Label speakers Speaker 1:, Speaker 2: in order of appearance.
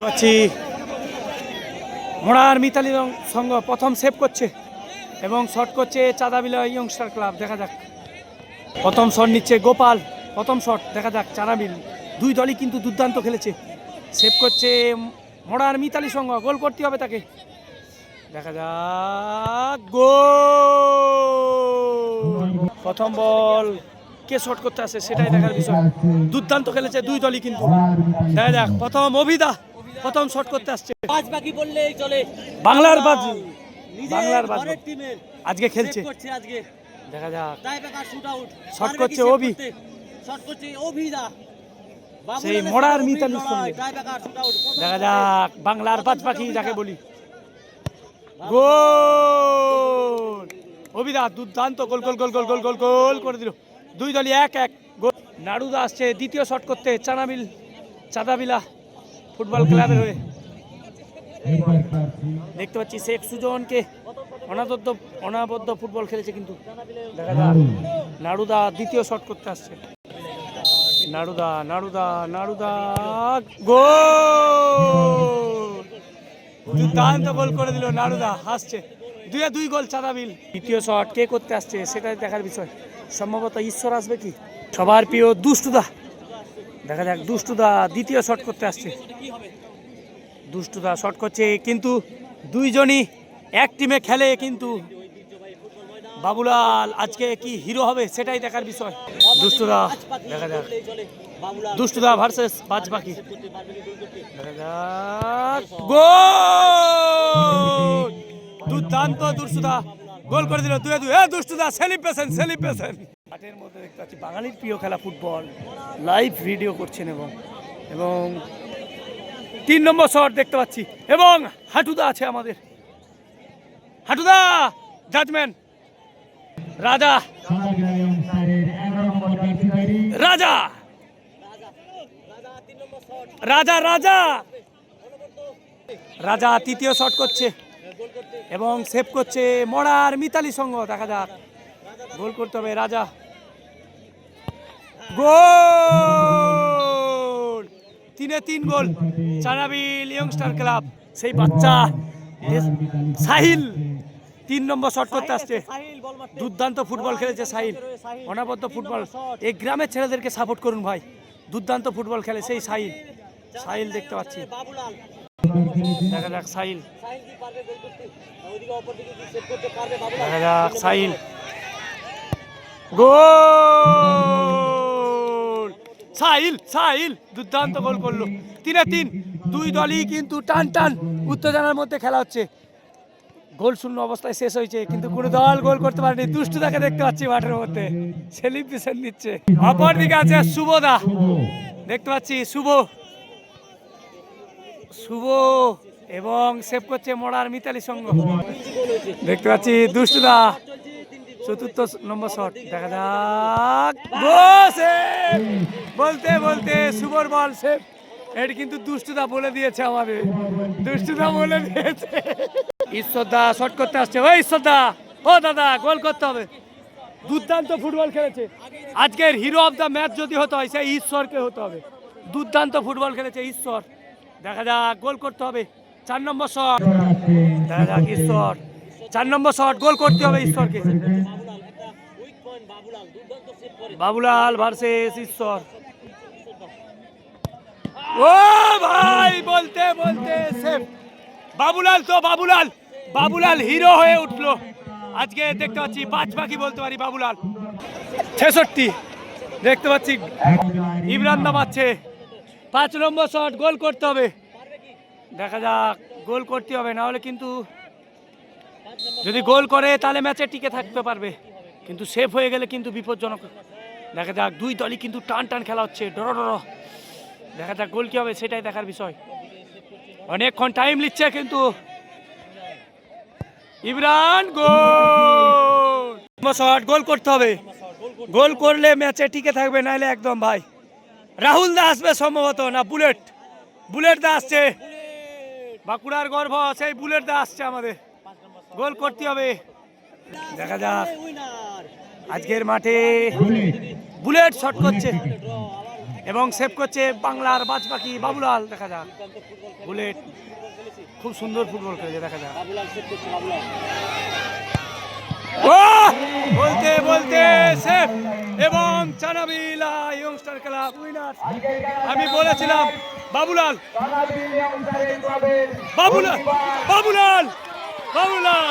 Speaker 1: পাচ্ছি মোড়ার মিতালি সংঘ প্রথম সেভ করছে এবং শট করছে চাঁদাবিলা ইয়ংস্টার ক্লাব। দেখা যাক প্রথম শট নিচ্ছে গোপাল, প্রথম শট দেখা যাক। চাঁদাবিল দুই দলই কিন্তু দুর্দান্ত খেলেছে। সেভ করছে মোড়ার মিতালি সংঘ, গোল করতে হবে তাকে। দেখা যাক গোল। প্রথম বল কে শট করতে আসে সেটাই দেখার বিষয়। দুর্দান্ত খেলেছে দুই দলই কিন্তু। দেখা যাক প্রথম অভিদা প্রথম শট করতে আসছে। বাংলার বাজ, বাংলার বাজ আজকে খেলছে। দেখা যাক শট করছে অভি, সেই মোড়ার মিতালির সঙ্গে। দেখা যাক বাংলার বাজ পাখি যাকে বলি। গোল অভিদা, দুর্দান্ত গোল গোল গোল গোল গোল গোল গোল করে দিল। দুই দলই এক এক গোল। নাড়ুদা আসছে দ্বিতীয় শট করতে চাঁদাবিলা ফুটবল ক্লাবের হয়ে। দেখতে পাচ্ছি শেখ সুজনকে অনাবদ্ধ ফুটবল খেলেছে কিন্তু। দেখা যাক নাড়ুদা দ্বিতীয় শট করতে আসছে। নাড়ুদা নাড়ুদা নাড়ুদা গোল, দুর্দান্ত গোল করে দিল নাড়ুদা। হাসছে, 2-2 গোল চাঁদাবিল। দ্বিতীয় শট কে করতে আসছে সেটাই দেখার বিষয়। সম্ভবত ঈশ্বর আসবে কি, সবার প্রিয় দুষ্টুদা। দেখা যাক দুষ্টুদা দ্বিতীয় শট করতে আসছে। দুষ্টুদা শট করছে কিন্তু দুইজনই এক টিমে খেলে, কিন্তু বাবুলাল আজকে কি হিরো হবে সেটাই দেখার বিষয়। দুষ্টুদা, দেখা যাক দুষ্টুদা ভার্সেস বাজ পাখি। দেখা যাক গোল, দুর্দান্ত দুষ্টুদা গোল করে দিল। 2-2 দুষ্টুদা সেলিব্রেশন। মাঠের মধ্যে দেখতে পাচ্ছি বাঙালির প্রিয় খেলা ফুটবল লাইভ ভিডিও করছেন এবং 3 নম্বর শট দেখতে পাচ্ছি এবং হাঁটুদা আছে আমাদের। হাঁটুদা জাজমেন্ট। রাজা রাজা রাজা রাজা রাজা তৃতীয় শট করছে এবং সেভ করছে মোড়ার মিতালি সংঘ। দেখা যাক গোল করতে হবে রাজা। গোল, 3-3 গোল চাঁদাবিল ইয়ংস্টার ক্লাব। সেই বাচ্চা সাহিল 3 নম্বর শট করতে আসছে। দুর্দান্ত ফুটবল খেলেছে সাহিল, অনাবদ্ধ ফুটবল। এই গ্রামের ছেলেদেরকে সাপোর্ট করুন ভাই, দুর্দান্ত ফুটবল খেলে সেই সাহিল দেখতে পাচ্ছি। দেখা যাক সাহিল, দেখা যাক সাহিল। গোল, সাহিল দুর্দান্ত গোল করলো। 3-3 দুই দলই কিন্তু টান উত্তেজনার মধ্যে খেলা হচ্ছে। গোল শূন্য অবস্থায় শেষ হয়েছে কিন্তু কোনো দল গোল করতে পারেনি। দুষ্টুদাকে দেখতে পাচ্ছি মাঠের মধ্যে সেলিব্রেশন নিচ্ছে। অপর দিকে আছে শুভদা, দেখতে পাচ্ছি শুভ এবং সেভ করছে মোড়ার মিতালি সংঘ। দেখতে পাচ্ছি দুষ্টুদা চতুর্থ নম্বর শট। দেখা যাক বলতে শুভর বল সেভ। এটা কিন্তু দুষ্টুদা বলে দিয়েছে আমাদের, দুষ্টুদা বলে দিয়েছে। ঈশ্বরদা শট করতে আসছে। ও ঈশ্বরদা, ও দাদা গোল করতে হবে। দুর্দান্ত ফুটবল খেলেছে। আজকের হিরো অফ দ্য ম্যাচ যদি হতে হয় সেই ঈশ্বরকে হতে হবে। দুর্দান্ত ফুটবল খেলেছে ঈশ্বর। দেখা যাক গোল করতে হবে। 4 নম্বর শট। দেখা যাক ঈশ্বর 4 নম্বর শট, গোল করতে হবে ঈশ্বরকে। বাবুলাল ভার্সেস ঈশ্বর। ও ভাই বলতে সেভ। বাবুলাল হিরো হয়ে উঠলো আজকে। দেখতে পাচ্ছি বাজ পাখি বলতে পারি বাবুলাল। 66 দেখতে পাচ্ছি ইমরান দা পাচ্ছে। 5 নম্বর শট, গোল করতে হবে। দেখা যাক গোল করতে হবে, না হলে কিন্তু যদি গোল করে তাহলে ম্যাচে টিকে থাকতে পারবে, কিন্তু সেভ হয়ে গেলে কিন্তু বিপজ্জনক। দেখা যাক দুই দলই কিন্তু টান খেলা হচ্ছে, ডর। দেখা যাক গোল কি হবে সেটাই দেখার বিষয়। অনেকক্ষণ টাইম নিচ্ছে কিন্তু ইমরান গোল করতে হবে। গোল করলে ম্যাচে টিকে থাকবে, নাহলে একদম ভাই। রাহুল দা আসবে সম্ভবত, না বুলেট দা আসছে। বাঁকুড়ার গর্ভ সেই বুলেট দা আসছে আমাদের। গোল করতে হবে। দেখা যাক আজকের মাঠে বুলেট শট করছে। এবং সেভ করছে বাংলার বাজ পাখি বাবুলাল। দেখা যাক বুলেট খুব সুন্দর ফুটবল খেলেছে, দেখা যাক। বলতে বলতে সেভ এবং চানাবিলা ইয়ংস্টার ক্লাব উইনার। আমি বলেছিলাম বাবুলাল বাবুলাল বাবুলাল বাবুলাল।